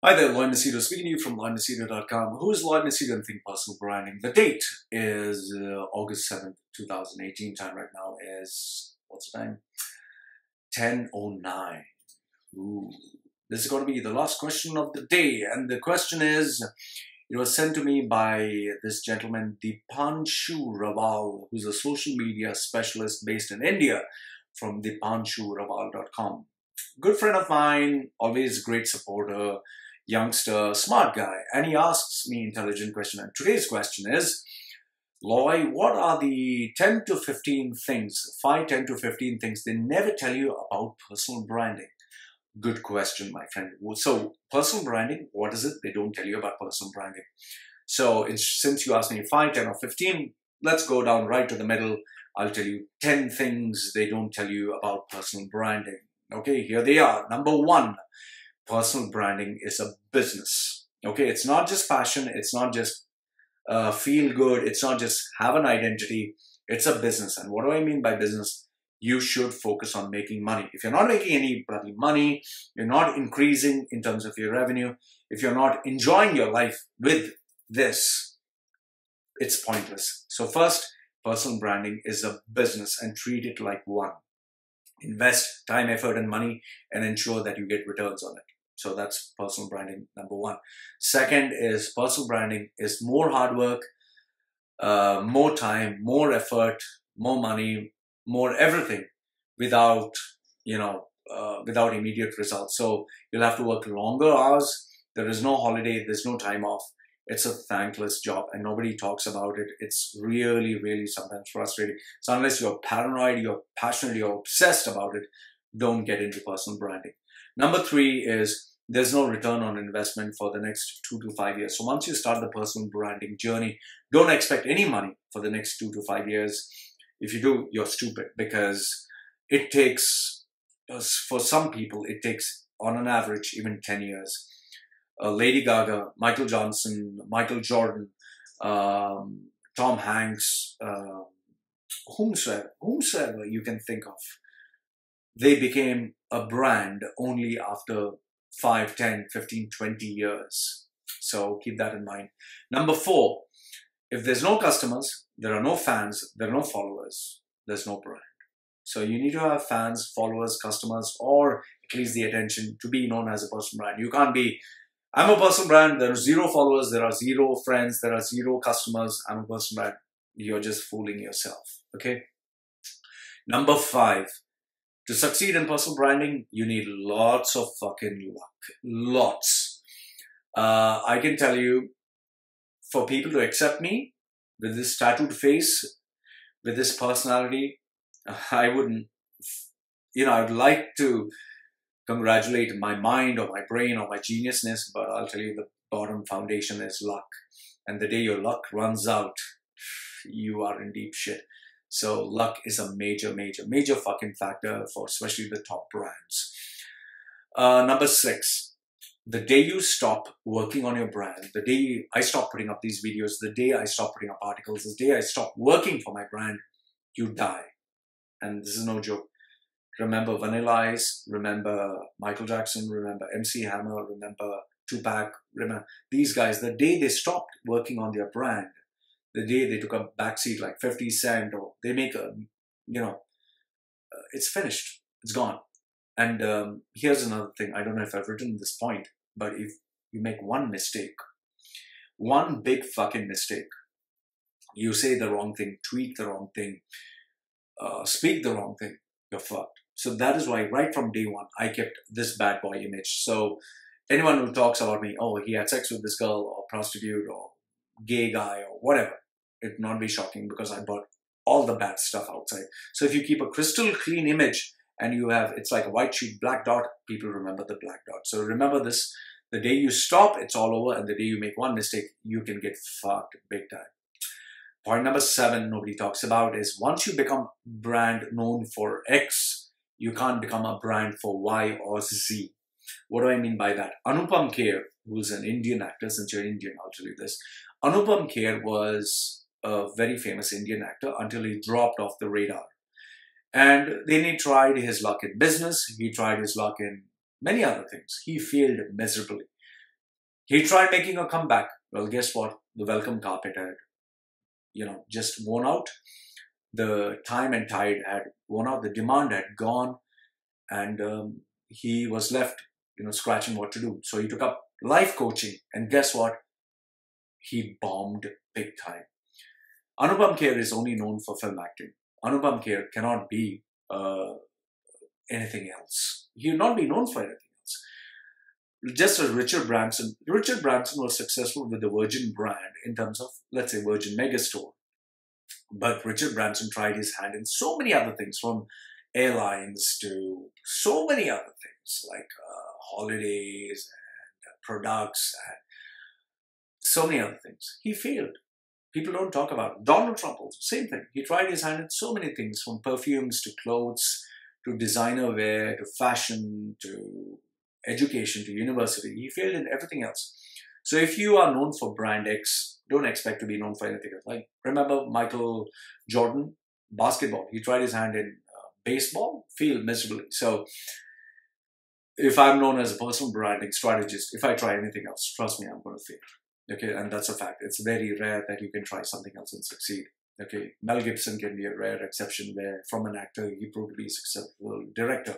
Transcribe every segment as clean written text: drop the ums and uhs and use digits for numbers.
Hi there, Lloyd Machedo speaking to you from LloydMachedo.com. Who is Lloyd Machedo and Think Personal Branding? The date is August 7th, 2018. Time right now is, what's the time? 10:09. Ooh. This is going to be the last question of the day. And the question is, it was sent to me by this gentleman, Dipanshu Raval, who's a social media specialist based in India from dipanshuraval.com. Good friend of mine, always great supporter, youngster, smart guy, and he asks me intelligent question. And today's question is, Loy, what are the 10 to 15 things, 10 to 15 things they never tell you about personal branding? Good question, my friend. So personal branding, what is it? They don't tell you about personal branding. So since you asked me 5, 10 or 15, let's go down right to the middle. I'll tell you 10 things they don't tell you about personal branding. Okay, here they are. Number 1. Personal branding is a business. Okay, it's not just passion. It's not just feel good. It's not just have an identity. It's a business. And what do I mean by business? You should focus on making money. If you're not making any bloody money, you're not increasing in terms of your revenue, if you're not enjoying your life with this, it's pointless. So first, personal branding is a business and treat it like one. Invest time, effort, and money and ensure that you get returns on it. So that's personal branding, number 1. Second is personal branding is more hard work, more time, more effort, more money, more everything without, without immediate results. So you'll have to work longer hours. There is no holiday. There's no time off. It's a thankless job and nobody talks about it. It's really, really sometimes frustrating. So unless you're paranoid, you're passionate, you're obsessed about it, don't get into personal branding. Number 3 is there's no return on investment for the next 2 to 5 years. So once you start the personal branding journey, don't expect any money for the next 2 to 5 years. If you do, you're stupid because it takes, for some people, it takes on an average even 10 years. Lady Gaga, Michael Johnson, Michael Jordan, Tom Hanks, whomsoever you can think of, they became a brand only after 5, 10, 15, 20 years. So keep that in mind. Number 4, if there's no customers, there are no fans, there are no followers, there's no brand. So you need to have fans, followers, customers, or at least the attention to be known as a personal brand. You can't be, I'm a personal brand, there are 0 followers, there are 0 friends, there are 0 customers, I'm a personal brand. You're just fooling yourself, okay? Number 5, to succeed in personal branding, you need lots of fucking luck. Lots. I can tell you, for people to accept me with this tattooed face, with this personality, I wouldn't, I'd like to congratulate my mind or my brain or my geniusness, but I'll tell you the bottom foundation is luck. And the day your luck runs out, you are in deep shit. So luck is a major, major, major fucking factor for especially the top brands. Number 6, the day you stop working on your brand, the day I stop putting up these videos, the day I stop putting up articles, the day I stop working for my brand, you die. And this is no joke. Remember Vanilla Ice, remember Michael Jackson, remember MC Hammer, remember Tupac, remember these guys, the day they stopped working on their brand, the day they took a backseat like 50 Cent, or they make a, it's finished, it's gone. And here's another thing, I don't know if I've written this point, but if you make one mistake, one big fucking mistake, you say the wrong thing, tweet the wrong thing, speak the wrong thing, you're fucked. So that is why right from day 1, I kept this bad boy image. So anyone who talks about me, oh, he had sex with this girl or prostitute or gay guy or whatever, it would not be shocking because I brought all the bad stuff outside. So if you keep a crystal clean image and you have, it's like a white sheet, black dot, people remember the black dot. So remember this, the day you stop, it's all over. And the day you make one mistake, you can get fucked big time. Point number 7, nobody talks about is once you become brand known for X, you can't become a brand for Y or Z. What do I mean by that? Anupam Kher, who's an Indian actor, since you're Indian, I'll tell you this. Anupam Kher was a very famous Indian actor until he dropped off the radar. And then he tried his luck in business. He tried his luck in many other things. He failed miserably. He tried making a comeback. Well, guess what? The welcome carpet had, just worn out. The time and tide had worn out. The demand had gone, and he was left, scratching what to do. So he took up life coaching, and guess what? He bombed big time. Anupam Kher is only known for film acting. Anupam Kher cannot be anything else. He will not be known for anything else. Just as Richard Branson. Richard Branson was successful with the Virgin brand in terms of, let's say, Virgin Megastore. But Richard Branson tried his hand in so many other things, from airlines to so many other things like holidays and products and so many other things. He failed. People don't talk about it. Donald Trump also, same thing. He tried his hand in so many things, from perfumes to clothes to designer wear to fashion to education to university. He failed in everything else. So if you are known for brand X, don't expect to be known for anything else. Like, remember Michael Jordan, basketball. He tried his hand in baseball, failed miserably. So if I'm known as a personal branding strategist, if I try anything else, trust me, I'm going to fail. Okay, and that's a fact. It's very rare that you can try something else and succeed. Okay, Mel Gibson can be a rare exception where from an actor he proved to be a successful director.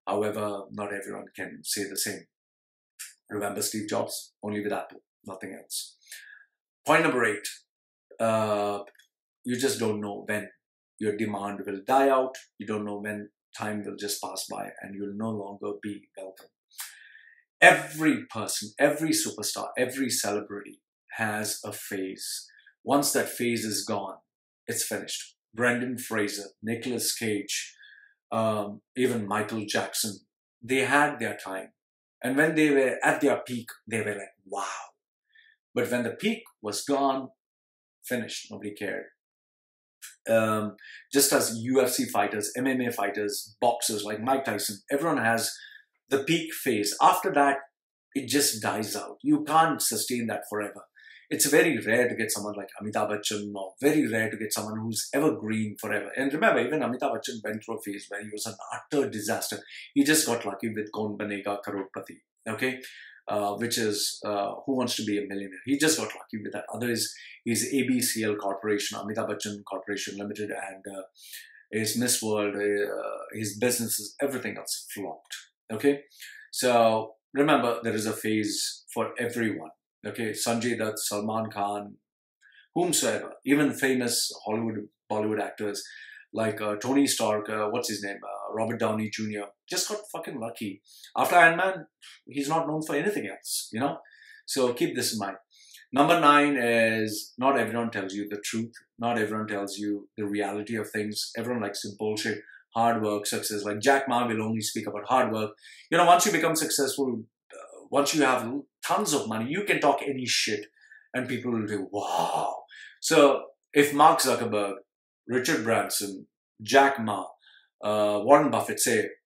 However, not everyone can say the same. Remember Steve Jobs? Only with Apple, nothing else. Point number 8. You just don't know when your demand will die out. You don't know when time will just pass by and you'll no longer be welcome. Every person, every superstar, every celebrity has a phase. Once that phase is gone, it's finished. Brendan Fraser, Nicolas Cage, even Michael Jackson, they had their time. And when they were at their peak, they were like, wow. But when the peak was gone, finished, nobody cared. Just as UFC fighters, MMA fighters, boxers like Mike Tyson, everyone has the peak phase. After that, it just dies out. You can't sustain that forever. It's very rare to get someone like Amitabh Bachchan, or very rare to get someone who's evergreen forever. And remember, even Amitabh Bachchan went through a phase where he was an utter disaster. He just got lucky with Kaun Banega Crorepati, okay? Which is Who Wants to Be a Millionaire. He just got lucky with that. Others, his ABCL Corporation, Amitabh Bachchan Corporation Limited, and his Miss World, his businesses, everything else flopped, okay? So remember, there is a phase for everyone. Okay, Sanjay Dutt, Salman Khan, whomsoever, even famous Hollywood, Bollywood actors like Tony Stark, what's his name, Robert Downey Jr., just got fucking lucky. After Iron Man, he's not known for anything else, So keep this in mind. Number 9 is, not everyone tells you the truth. Not everyone tells you the reality of things. Everyone likes to bullshit hard work, success. Like Jack Ma will only speak about hard work. Once you become successful, once you have tons of money, you can talk any shit and people will do, wow. So if Mark Zuckerberg, Richard Branson, Jack Ma, Warren Buffett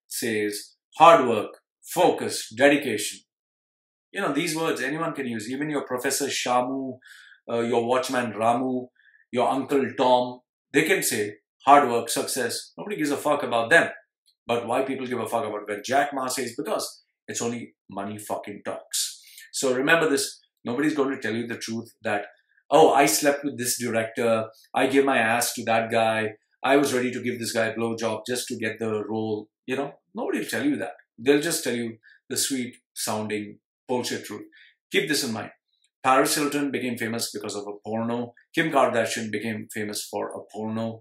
says hard work, focus, dedication, these words anyone can use. Even your Professor Shamu, your watchman Ramu, your Uncle Tom, they can say hard work, success. Nobody gives a fuck about them. But why people give a fuck about what Jack Ma says? Because it's only money fucking talks. So remember this, nobody's going to tell you the truth that, oh, I slept with this director, I gave my ass to that guy, I was ready to give this guy a blowjob just to get the role. Nobody will tell you that. They'll just tell you the sweet sounding bullshit truth. Keep this in mind. Paris Hilton became famous because of a porno. Kim Kardashian became famous for a porno.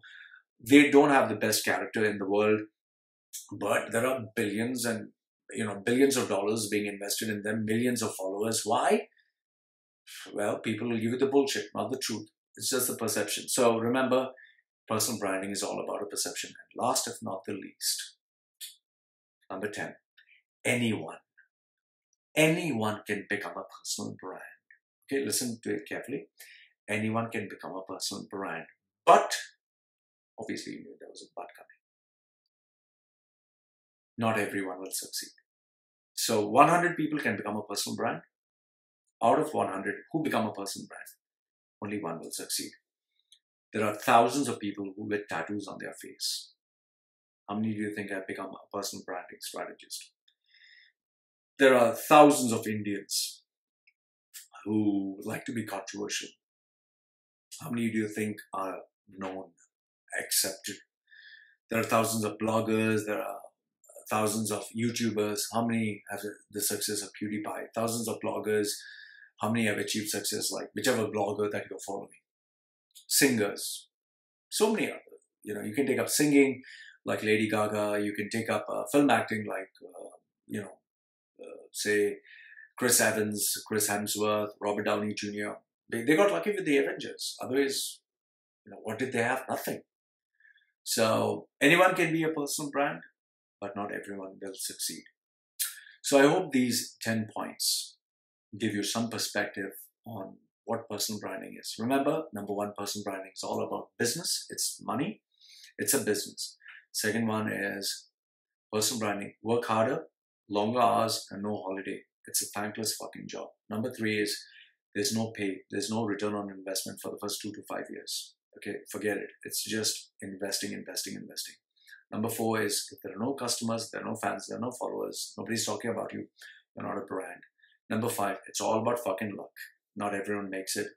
They don't have the best character in the world, but there are billions and billions of dollars being invested in them, millions of followers. Why? Well, people will give you the bullshit, not the truth. It's just the perception. So remember, personal branding is all about a perception. And last, if not the least, number 10, anyone can become a personal brand. Okay, listen to it carefully. Anyone can become a personal brand. But, obviously, there was a but coming. Not everyone will succeed. So 100 people can become a personal brand. Out of 100 who become a personal brand, only one will succeed. There are thousands of people who get tattoos on their face. How many do you think have become a personal branding strategist? There are thousands of Indians who like to be controversial? How many do you think are known, accepted? There are thousands of bloggers, there are thousands of YouTubers. How many have the success of PewDiePie? Thousands of bloggers. How many have achieved success like whichever blogger that you're following? Singers. So many others. You know, you can take up singing like Lady Gaga. You can take up film acting like, say, Chris Evans, Chris Hemsworth, Robert Downey Jr. They got lucky with the Avengers. Otherwise, what did they have? Nothing. So anyone can be a personal brand, but not everyone will succeed. So I hope these 10 points give you some perspective on what personal branding is. Remember, number one, personal branding is all about business. It's money. It's a business. Second one is personal branding. Work harder, longer hours, and no holiday. It's a thankless fucking job. Number three is there's no pay. There's no return on investment for the first 2 to 5 years. Okay, forget it. It's just investing, investing, investing. Number four is if there are no customers, there are no fans, there are no followers, nobody's talking about you, you're not a brand. Number five, it's all about fucking luck. Not everyone makes it.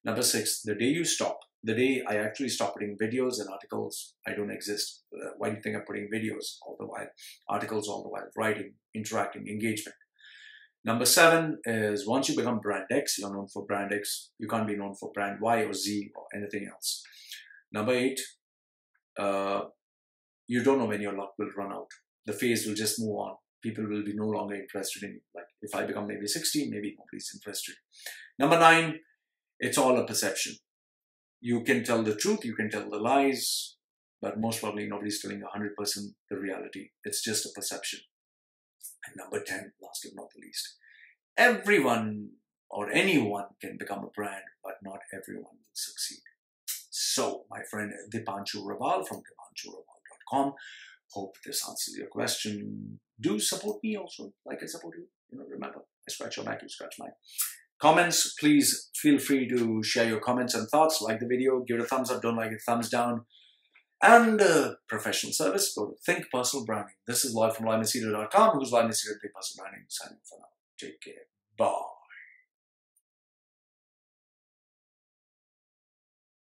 Number six, the day you stop, the day I actually stop putting videos and articles, I don't exist. Why do you think I'm putting videos all the while, articles all the while, writing, interacting, engagement? Number seven is once you become brand X, you're known for brand X, you can't be known for brand Y or Z or anything else. Number eight, you don't know when your luck will run out. The phase will just move on. People will be no longer interested in you. Like if I become maybe 60, maybe nobody's interested. Number nine, it's all a perception. You can tell the truth, you can tell the lies, but most probably nobody's telling 100% the reality. It's just a perception. And number 10, last but not the least, everyone or anyone can become a brand, but not everyone will succeed. So, my friend Dipanshu Raval from dipanshuraval.com, hope this answers your question. Do support me also, like I support you. Remember, I scratch your back, you scratch mine. Comments, please feel free to share your comments and thoughts. Like the video, give it a thumbs up, don't like it, thumbs down. And professional service, go to Think Personal Branding. This is Lloyd from Machedo.com, who's Lloyd Machedo, Think Personal Branding. Signing off for now. Take care. Bye.